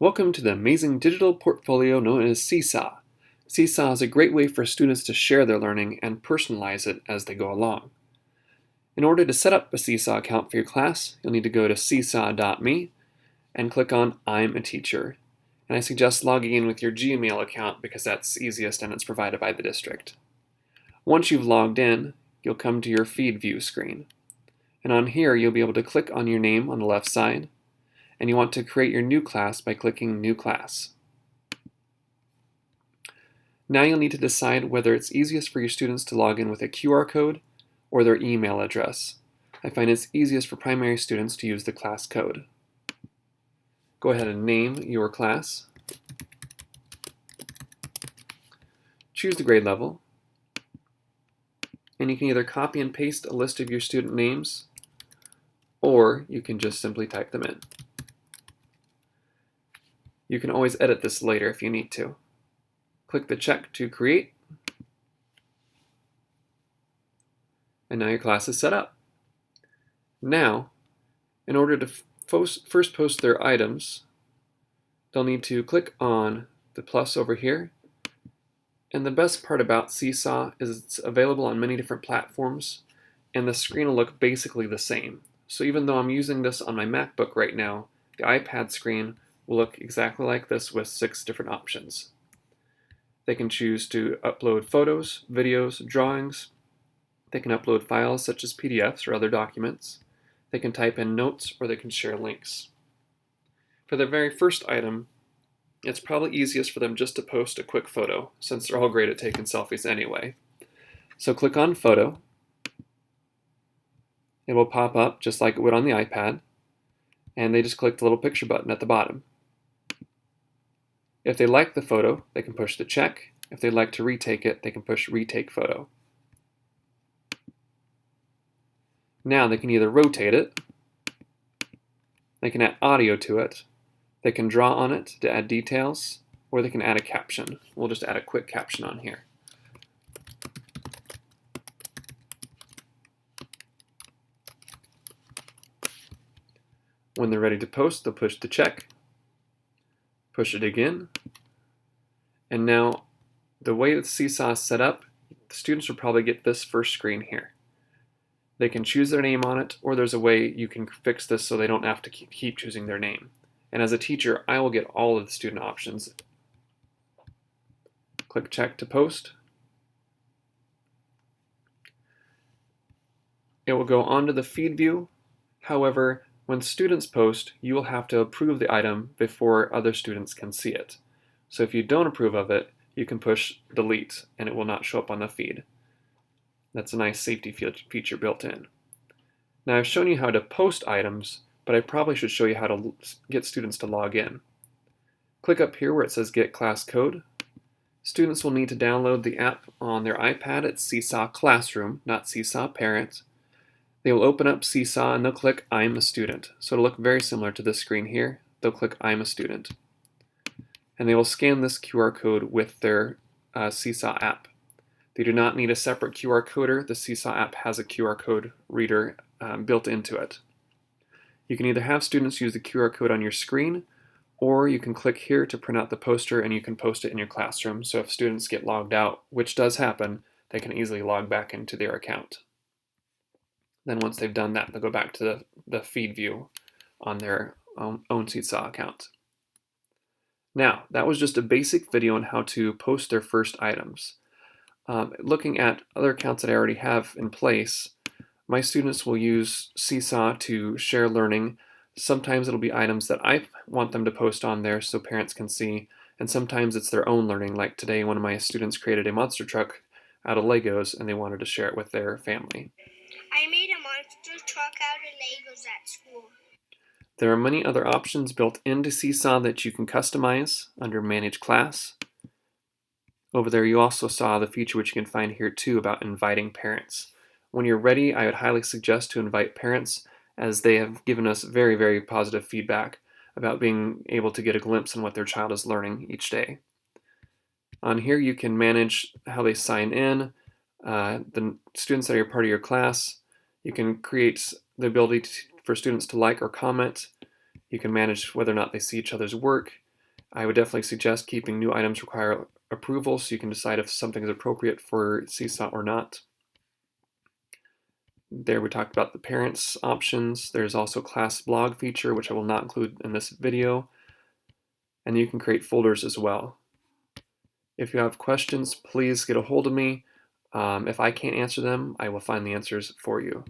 Welcome to the amazing digital portfolio known as Seesaw. Seesaw is a great way for students to share their learning and personalize it as they go along. In order to set up a Seesaw account for your class, you'll need to go to seesaw.me and click on I'm a Teacher. And I suggest logging in with your Gmail account because that's easiest and it's provided by the district. Once you've logged in, you'll come to your feed view screen. And on here, you'll be able to click on your name on the left side, and you want to create your new class by clicking New Class. Now you'll need to decide whether it's easiest for your students to log in with a QR code or their email address. I find it's easiest for primary students to use the class code. Go ahead and name your class. Choose the grade level. And you can either copy and paste a list of your student names, or you can just simply type them in. You can always edit this later if you need to. Click the check to create, and now your class is set up. Now, in order to first post their items, they'll need to click on the plus over here. And the best part about Seesaw is it's available on many different platforms, and the screen will look basically the same. So even though I'm using this on my MacBook right now, the iPad screen will look exactly like this with 6 different options. They can choose to upload photos, videos, drawings. They can upload files such as PDFs or other documents. They can type in notes, or they can share links. For the very first item, it's probably easiest for them just to post a quick photo, since they're all great at taking selfies anyway. So click on Photo. It will pop up just like it would on the iPad, and they just click the little picture button at the bottom. If they like the photo, they can push the check. If they'd like to retake it, they can push Retake Photo. Now they can either rotate it, they can add audio to it, they can draw on it to add details, or they can add a caption. We'll just add a quick caption on here. When they're ready to post, they'll push the check, push it again, and now the way that Seesaw is set up, the students will probably get this first screen here. They can choose their name on it, or there's a way you can fix this so they don't have to keep choosing their name. And as a teacher, I will get all of the student options. Click Check to post. It will go onto the feed view. However, when students post, you will have to approve the item before other students can see it. So if you don't approve of it, you can push delete and it will not show up on the feed. That's a nice safety feature built in. Now I've shown you how to post items, but I probably should show you how to get students to log in. Click up here where it says Get Class Code. Students will need to download the app on their iPad at Seesaw Classroom, not Seesaw Parent. They will open up Seesaw and they'll click I'm a Student. So it'll look very similar to this screen here. They'll click I'm a Student. And they will scan this QR code with their Seesaw app. They do not need a separate QR coder. The Seesaw app has a QR code reader built into it. You can either have students use the QR code on your screen, or you can click here to print out the poster and you can post it in your classroom. So if students get logged out, which does happen, they can easily log back into their account. Then once they've done that, they'll go back to the feed view on their own Seesaw account. Now, that was just a basic video on how to post their first items. Looking at other accounts that I already have in place, my students will use Seesaw to share learning. Sometimes it'll be items that I want them to post on there so parents can see, and sometimes it's their own learning. Like today, one of my students created a monster truck out of Legos and they wanted to share it with their family. I made a monster truck out of Legos at school. There are many other options built into Seesaw that you can customize under Manage Class. Over there you also saw the feature which you can find here too about inviting parents. When you're ready, I would highly suggest to invite parents, as they have given us very, very positive feedback about being able to get a glimpse on what their child is learning each day. On here you can manage how they sign in, the students that are part of your class. You can create the ability for students to like or comment. You can manage whether or not they see each other's work. I would definitely suggest keeping new items require approval so you can decide if something is appropriate for Seesaw or not. There we talked about the parents options. There's also class blog feature, which I will not include in this video. And you can create folders as well. If you have questions, please get a hold of me. If I can't answer them, I will find the answers for you.